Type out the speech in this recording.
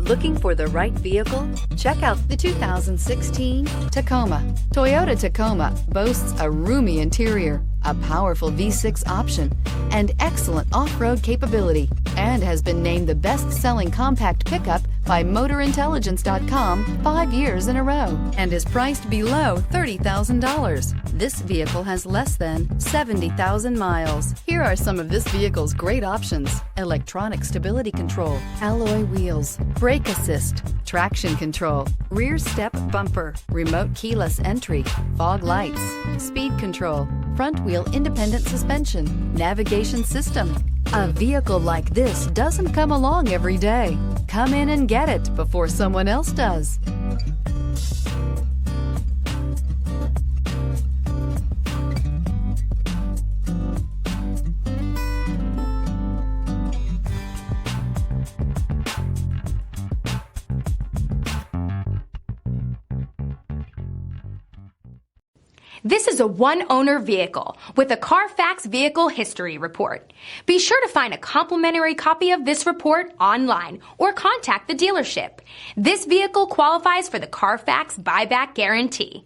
Looking for the right vehicle? Check out the 2016 Tacoma. Toyota Tacoma boasts a roomy interior, a powerful V6 option, and excellent off-road capability, and has been named the best-selling compact pickup by MotorIntelligence.com 5 years in a row, and is priced below $30,000. This vehicle has less than 70,000 miles. Here are some of this vehicle's great options: electronic stability control, alloy wheels, brake assist, traction control, rear step bumper, remote keyless entry, fog lights, speed control, front wheel independent suspension, navigation system. A vehicle like this doesn't come along every day. Come in and get it before someone else does. This is a one-owner vehicle with a Carfax Vehicle History Report. Be sure to find a complimentary copy of this report online or contact the dealership. This vehicle qualifies for the Carfax Buyback Guarantee.